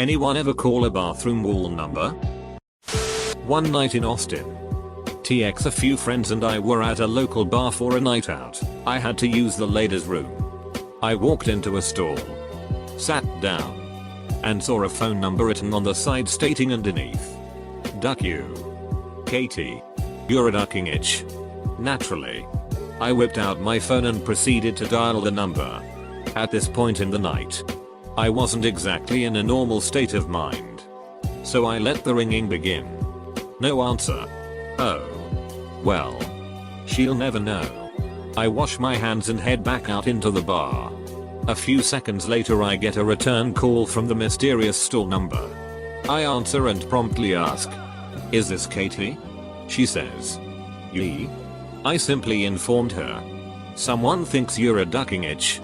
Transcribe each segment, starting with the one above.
Anyone ever call a bathroom wall number? One night in Austin. TX, a few friends and I were at a local bar for a night out. I had to use the ladies' room. I walked into a stall, sat down, and saw a phone number written on the side stating underneath, "Duck you. Katie. You're a ducking itch." Naturally, I whipped out my phone and proceeded to dial the number. At this point in the night, I wasn't exactly in a normal state of mind. So I let the ringing begin. No answer. Oh. Well. She'll never know. I wash my hands and head back out into the bar. A few seconds later I get a return call from the mysterious stall number. I answer and promptly ask, "Is this Katie?" She says, "Yee." I simply informed her, "Someone thinks you're a ducking itch."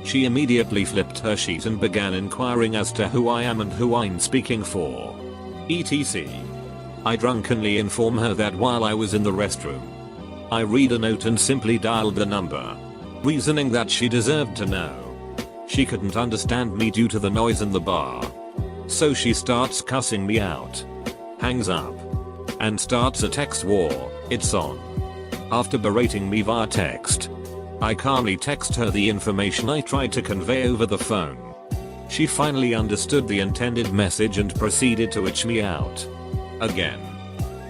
She immediately flipped her sheet and began inquiring as to who I am and who I'm speaking for. etc. I drunkenly inform her that while I was in the restroom, I read a note and simply dialed the number, reasoning that she deserved to know. She couldn't understand me due to the noise in the bar. So she starts cussing me out, hangs up, and starts a text war. It's on. After berating me via text, I calmly text her the information I tried to convey over the phone. She finally understood the intended message and proceeded to itch me out. Again.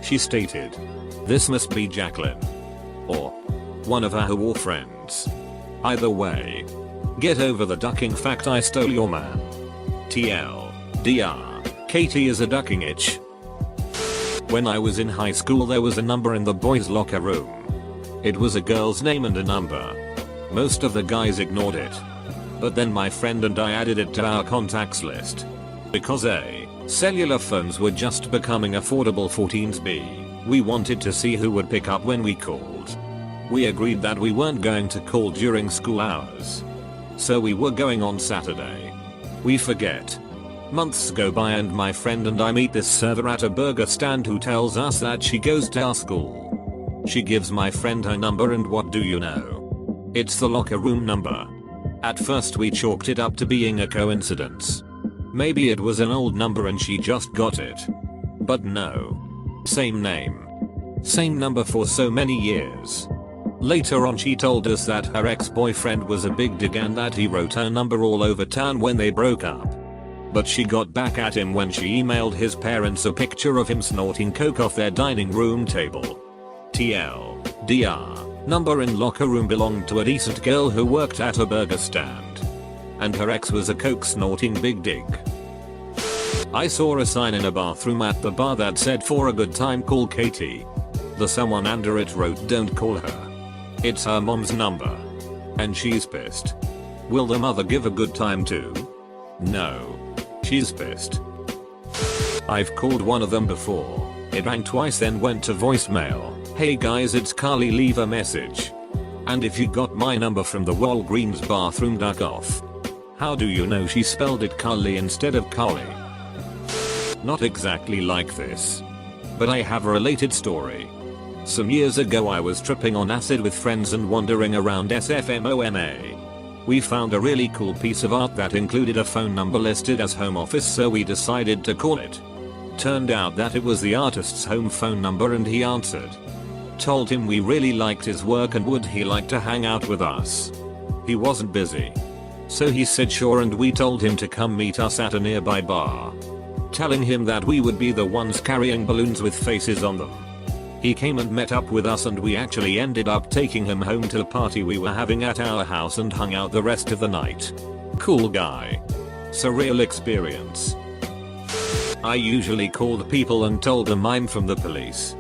She stated, "This must be Jacqueline. Or one of her war friends. Either way, get over the ducking fact I stole your man. TLDR, Katie is a ducking itch." When I was in high school there was a number in the boys' locker room. It was a girl's name and a number. Most of the guys ignored it. But then my friend and I added it to our contacts list. Because A, cellular phones were just becoming affordable for teens. B, we wanted to see who would pick up when we called. We agreed that we weren't going to call during school hours. So we were going on Saturday. We forget. Months go by and my friend and I meet this server at a burger stand who tells us that she goes to our school. She gives my friend her number and what do you know? It's the locker room number. At first we chalked it up to being a coincidence. Maybe it was an old number and she just got it. But no. Same name. Same number for so many years. Later on she told us that her ex-boyfriend was a big dig and that he wrote her number all over town when they broke up. But she got back at him when she emailed his parents a picture of him snorting coke off their dining room table. TLDR, number in locker room belonged to a decent girl who worked at a burger stand. And her ex was a coke snorting big dig. I saw a sign in a bathroom at the bar that said "For a good time call Katie." The someone under it wrote "Don't call her. It's her mom's number. And she's pissed." Will the mother give a good time too? No. She's pissed. I've called one of them before. It rang twice then went to voicemail. "Hey guys, it's Carly, leave a message. And if you got my number from the Walgreens bathroom, duck off." How do you know she spelled it Carly instead of Carly? Not exactly like this. But I have a related story. Some years ago I was tripping on acid with friends and wandering around SFMOMA. We found a really cool piece of art that included a phone number listed as home office, so we decided to call it. Turned out that it was the artist's home phone number and he answered. Told him we really liked his work and would he like to hang out with us. He wasn't busy. So he said sure, and we told him to come meet us at a nearby bar. Telling him that we would be the ones carrying balloons with faces on them. He came and met up with us and we actually ended up taking him home to a party we were having at our house and hung out the rest of the night. Cool guy. Surreal experience. I usually called people and told them I'm from the police.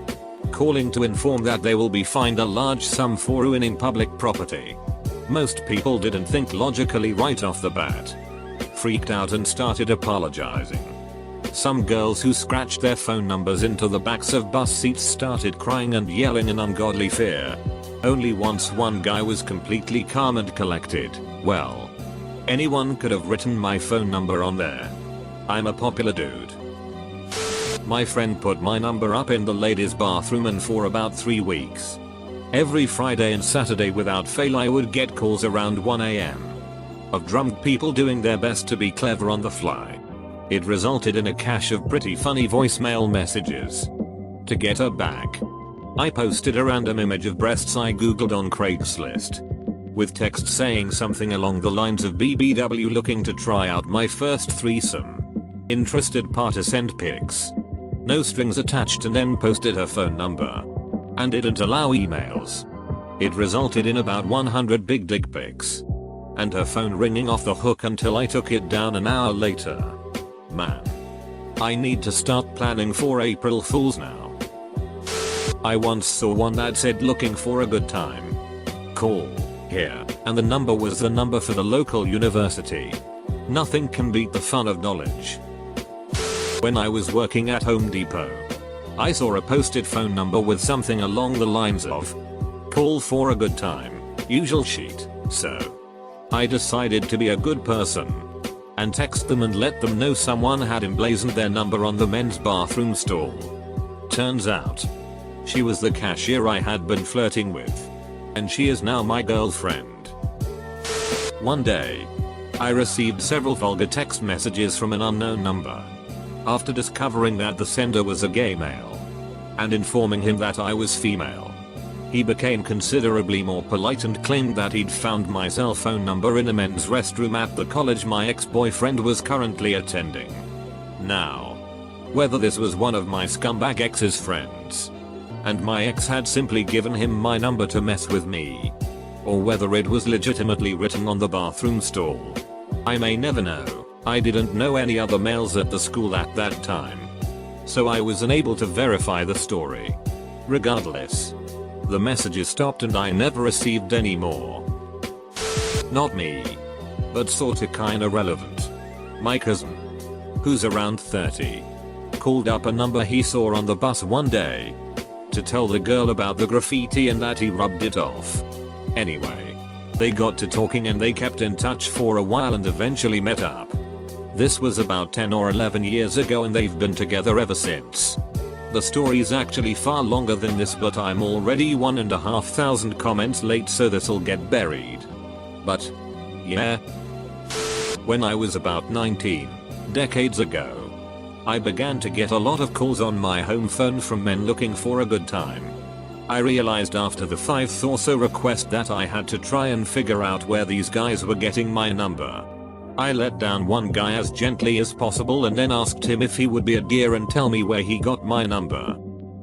Calling to inform that they will be fined a large sum for ruining public property. Most people didn't think logically right off the bat. Freaked out and started apologizing. Some girls who scratched their phone numbers into the backs of bus seats started crying and yelling in ungodly fear. Only once one guy was completely calm and collected. Well, anyone could have written my phone number on there. I'm a popular dude. My friend put my number up in the ladies' bathroom, and for about 3 weeks, every Friday and Saturday without fail I would get calls around 1 AM. Of drunk people doing their best to be clever on the fly. It resulted in a cache of pretty funny voicemail messages. To get her back, I posted a random image of breasts I googled on Craigslist, with text saying something along the lines of BBW looking to try out my first threesome. Interested party send pics. No strings attached, and then posted her phone number. And didn't allow emails. It resulted in about 100 big dick pics. And her phone ringing off the hook until I took it down an hour later. Man. I need to start planning for April Fools now. I once saw one that said looking for a good time. Call here, and the number was the number for the local university. Nothing can beat the fun of knowledge. When I was working at Home Depot, I saw a posted phone number with something along the lines of call for a good time, usual sheet, so I decided to be a good person and text them and let them know someone had emblazoned their number on the men's bathroom stall. Turns out, she was the cashier I had been flirting with, and she is now my girlfriend. One day, I received several vulgar text messages from an unknown number. After discovering that the sender was a gay male, and informing him that I was female, he became considerably more polite and claimed that he'd found my cell phone number in a men's restroom at the college my ex-boyfriend was currently attending. Now, whether this was one of my scumbag ex's friends, and my ex had simply given him my number to mess with me, or whether it was legitimately written on the bathroom stall, I may never know. I didn't know any other males at the school at that time, so I was unable to verify the story. Regardless, the messages stopped and I never received any more. Not me, but sorta kinda relevant. My cousin, who's around 30, called up a number he saw on the bus one day to tell the girl about the graffiti and that he rubbed it off. Anyway, they got to talking and they kept in touch for a while and eventually met up. This was about 10 or 11 years ago and they've been together ever since. The story's actually far longer than this, but I'm already 1,500 comments late, so this'll get buried. But, yeah. When I was about 19, decades ago, I began to get a lot of calls on my home phone from men looking for a good time. I realized after the 5th or so request that I had to try and figure out where these guys were getting my number. I let down one guy as gently as possible and then asked him if he would be a dear and tell me where he got my number.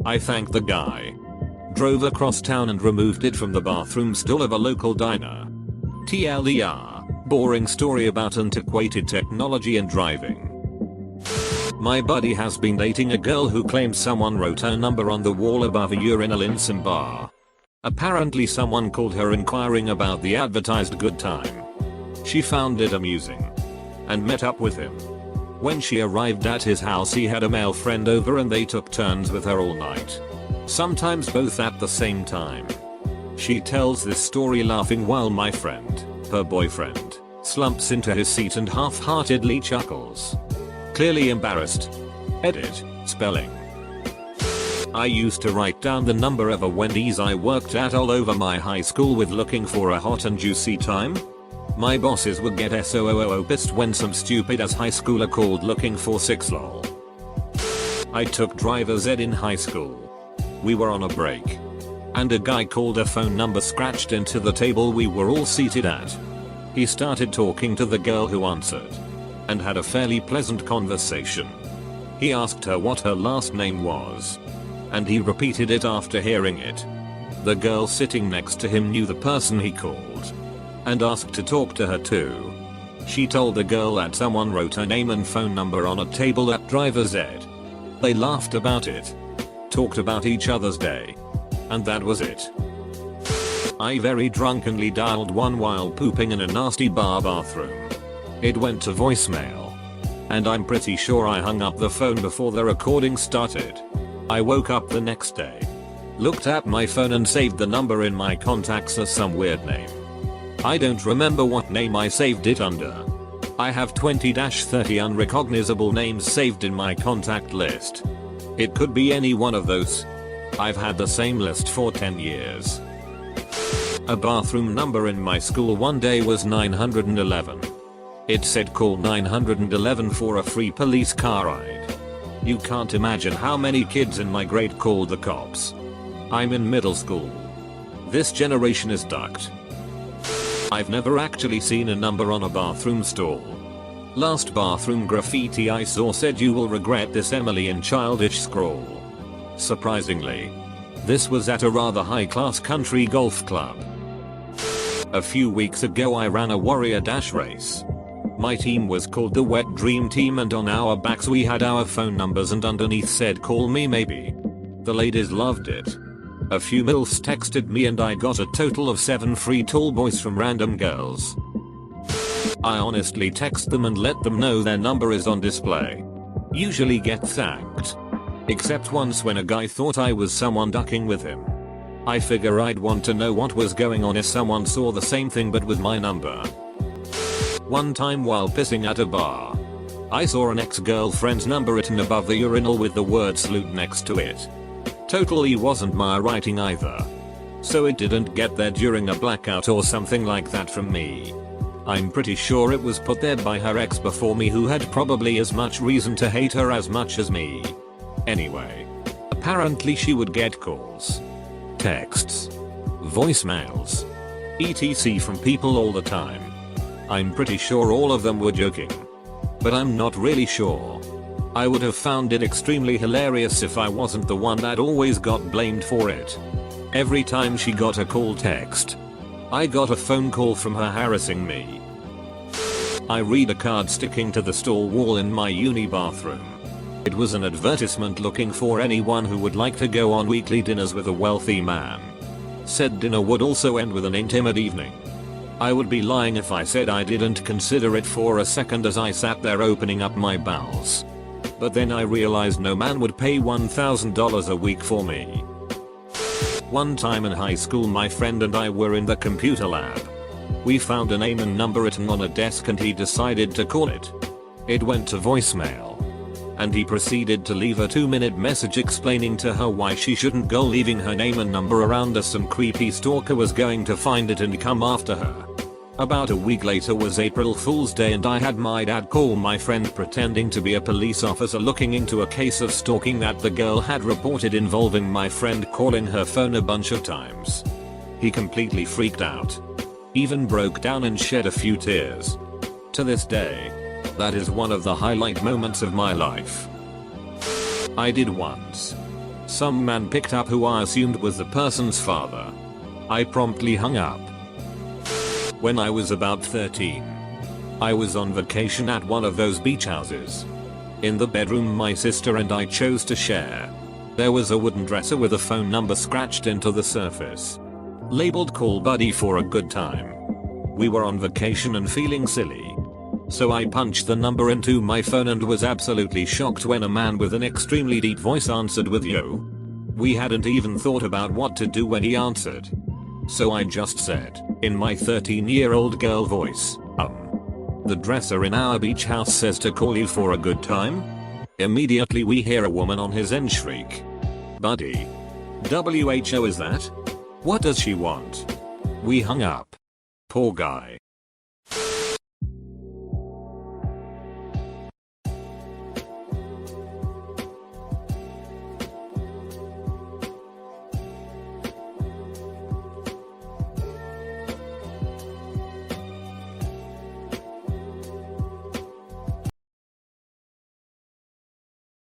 I thanked the guy, drove across town and removed it from the bathroom stall of a local diner. TLDR, boring story about antiquated technology and driving. My buddy has been dating a girl who claims someone wrote her number on the wall above a urinal in some bar. Apparently someone called her inquiring about the advertised good time. She found it amusing and met up with him. When she arrived at his house, he had a male friend over and they took turns with her all night. Sometimes both at the same time. She tells this story laughing while my friend, her boyfriend, slumps into his seat and half-heartedly chuckles. Clearly embarrassed. Edit, spelling. I used to write down the number of a Wendy's I worked at all over my high school with looking for a hot and juicy time. My bosses would get SOOO pissed when some stupid ass high schooler called looking for 6 lol. I took driver's ed in high school. We were on a break, and a guy called a phone number scratched into the table we were all seated at. He started talking to the girl who answered, and had a fairly pleasant conversation. He asked her what her last name was, and he repeated it after hearing it. The girl sitting next to him knew the person he called, and asked to talk to her too. She told the girl that someone wrote her name and phone number on a table at driver's ed. They laughed about it, talked about each other's day, and that was it. I very drunkenly dialed one while pooping in a nasty bar bathroom. It went to voicemail, and I'm pretty sure I hung up the phone before the recording started. I woke up the next day, looked at my phone and saved the number in my contacts as some weird name. I don't remember what name I saved it under. I have 20-30 unrecognizable names saved in my contact list. It could be any one of those. I've had the same list for 10 years. A bathroom number in my school one day was 911. It said call 911 for a free police car ride. You can't imagine how many kids in my grade called the cops. I'm in middle school. This generation is ducked. I've never actually seen a number on a bathroom stall. Last bathroom graffiti I saw said you will regret this, Emily, in childish scrawl. Surprisingly, this was at a rather high-class country golf club. A few weeks ago I ran a warrior dash race. My team was called the Wet Dream Team, and on our backs we had our phone numbers and underneath said call me maybe. The ladies loved it. A few MILFs texted me and I got a total of 7 free tall boys from random girls. I honestly text them and let them know their number is on display. Usually get thanked. Except once when a guy thought I was someone ducking with him. I figure I'd want to know what was going on if someone saw the same thing but with my number. One time while pissing at a bar, I saw an ex-girlfriend's number written above the urinal with the word salute next to it. Totally wasn't my writing either. So it didn't get there during a blackout or something like that from me. I'm pretty sure it was put there by her ex before me, who had probably as much reason to hate her as much as me. Anyway, apparently she would get calls, texts, voicemails, etc. from people all the time. I'm pretty sure all of them were joking. But I'm not really sure. I would have found it extremely hilarious if I wasn't the one that always got blamed for it. Every time she got a call text, I got a phone call from her harassing me. I read a card sticking to the stall wall in my uni bathroom. It was an advertisement looking for anyone who would like to go on weekly dinners with a wealthy man. Said dinner would also end with an intimate evening. I would be lying if I said I didn't consider it for a second as I sat there opening up my bowels. But then I realized no man would pay $1,000 a week for me. One time in high school my friend and I were in the computer lab. We found a name and number written on a desk and he decided to call it. It went to voicemail. And he proceeded to leave a 2-minute message explaining to her why she shouldn't go leaving her name and number around as some creepy stalker was going to find it and come after her. About a week later was April Fool's Day and I had my dad call my friend pretending to be a police officer looking into a case of stalking that the girl had reported involving my friend calling her phone a bunch of times. He completely freaked out. Even broke down and shed a few tears. To this day, that is one of the highlight moments of my life. I did once. Some man picked up who I assumed was the person's father. I promptly hung up. When I was about 13, I was on vacation at one of those beach houses. In the bedroom my sister and I chose to share, there was a wooden dresser with a phone number scratched into the surface, labeled call buddy for a good time. We were on vacation and feeling silly. So I punched the number into my phone and was absolutely shocked when a man with an extremely deep voice answered with "Yo." We hadn't even thought about what to do when he answered. So I just said, in my 13-year-old girl voice, the dresser in our beach house says to call you for a good time? Immediately we hear a woman on his end shriek, "Buddy. WHO is that? What does she want?" We hung up. Poor guy.